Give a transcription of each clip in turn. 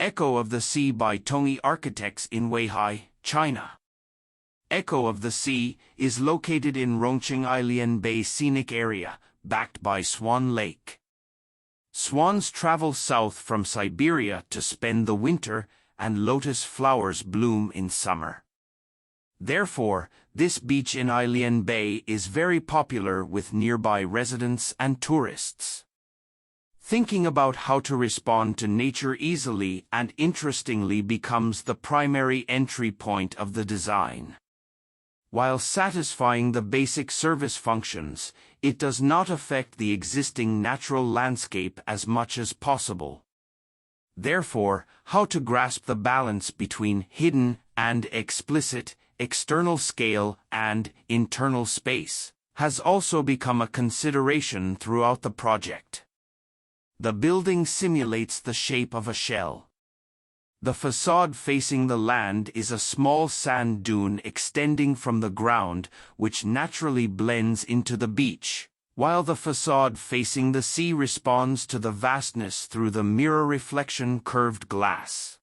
Echo of the Sea by Tongyi Architects in WEIHAI, China. Echo of the Sea is located in Rongcheng Ailian Bay Scenic area, backed by Swan Lake. Swans travel south from Siberia to spend the winter, and lotus flowers bloom in summer. Therefore, this beach in Ailian Bay is very popular with nearby residents and tourists. Thinking about how to respond to nature easily and interestingly becomes the primary entry point of the design. While satisfying the basic service functions, it does not affect the existing natural landscape as much as possible. Therefore, how to grasp the balance between hidden and explicit, external scale and internal space, has also become a consideration throughout the project. The building simulates the shape of a shell. The facade facing the land is a small sand dune extending from the ground, which naturally blends into the beach, while the facade facing the sea responds to the vastness through the mirror reflection curved glass.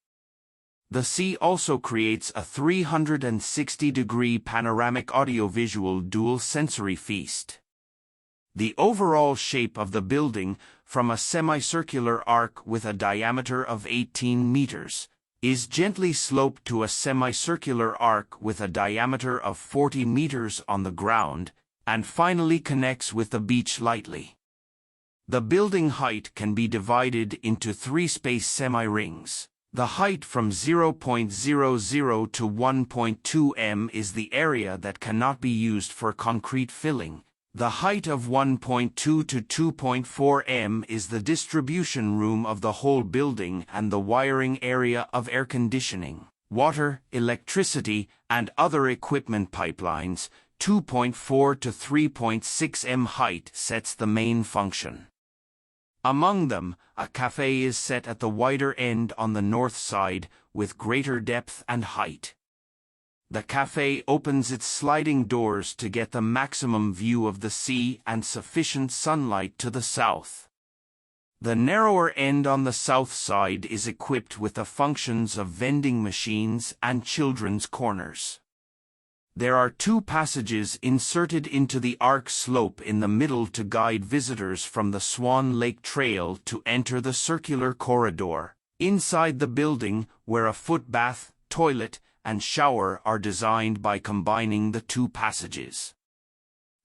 The sea also creates a 360-degree panoramic audiovisual dual sensory feast. The overall shape of the building, from a semicircular arc with a diameter of 18 meters, is gently sloped to a semicircular arc with a diameter of 40 meters on the ground, and finally connects with the beach lightly. The building height can be divided into three space semi-rings. The height from 0.00 to 1.2 m is the area that cannot be used for concrete filling. The height of 1.2 to 2.4 m is the distribution room of the whole building and the wiring area of air conditioning, water, electricity, and other equipment pipelines. 2.4 to 3.6 m height sets the main function. Among them, a cafe is set at the wider end on the north side, with greater depth and height. The cafe opens its sliding doors to get the maximum view of the sea and sufficient sunlight to the south. The narrower end on the south side is equipped with the functions of vending machines and children's corners. There are two passages inserted into the arc slope in the middle to guide visitors from the Swan Lake Trail to enter the circular corridor inside the building, where a footbath, toilet, and shower are designed by combining the two passages.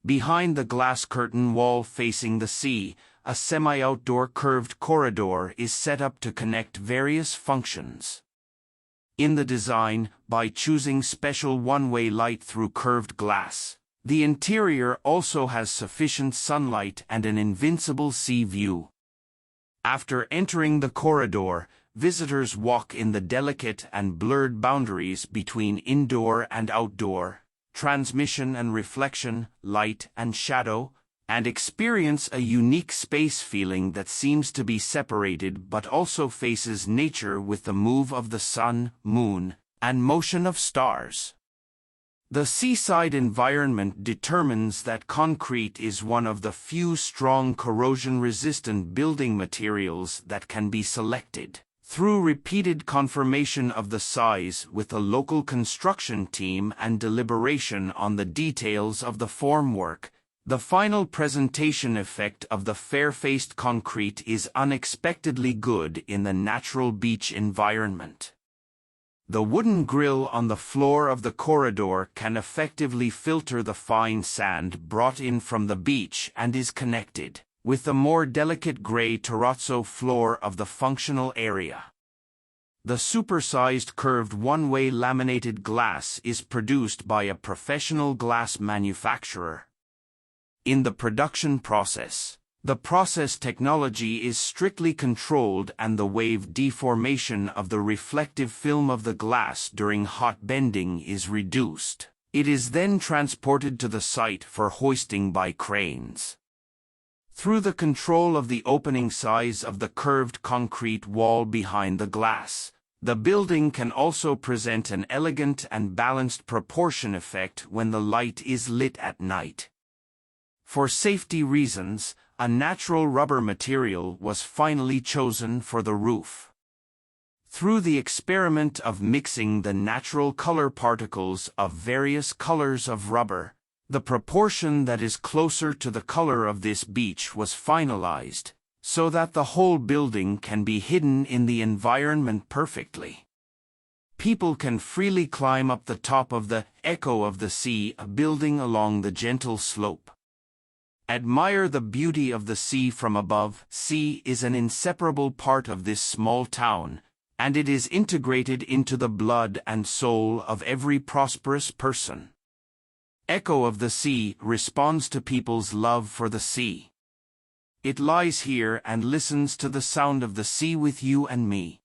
Behind the glass curtain wall facing the sea, a semi-outdoor curved corridor is set up to connect various functions. In the design, by choosing special one-way light through curved glass, the interior also has sufficient sunlight and an invincible sea view. After entering the corridor, visitors walk in the delicate and blurred boundaries between indoor and outdoor, transmission and reflection, light and shadow, and experience a unique space feeling that seems to be separated but also faces nature with the move of the sun, moon, and motion of stars. The seaside environment determines that concrete is one of the few strong corrosion-resistant building materials that can be selected. Through repeated confirmation of the size with the local construction team and deliberation on the details of the formwork, the final presentation effect of the fair-faced concrete is unexpectedly good in the natural beach environment. The wooden grill on the floor of the corridor can effectively filter the fine sand brought in from the beach and is connected with the more delicate gray terrazzo floor of the functional area. The supersized curved one-way laminated glass is produced by a professional glass manufacturer. In the production process, the process technology is strictly controlled and the wave deformation of the reflective film of the glass during hot bending is reduced. It is then transported to the site for hoisting by cranes. Through the control of the opening size of the curved concrete wall behind the glass, the building can also present an elegant and balanced proportion effect when the light is lit at night. For safety reasons, a natural rubber material was finally chosen for the roof. Through the experiment of mixing the natural color particles of various colors of rubber, the proportion that is closer to the color of this beach was finalized, so that the whole building can be hidden in the environment perfectly. People can freely climb up the top of the Echo of the Sea, a building along the gentle slope. Admire the beauty of the sea from above. Sea is an inseparable part of this small town, and it is integrated into the blood and soul of every prosperous person. Echo of the Sea responds to people's love for the sea. It lies here and listens to the sound of the sea with you and me.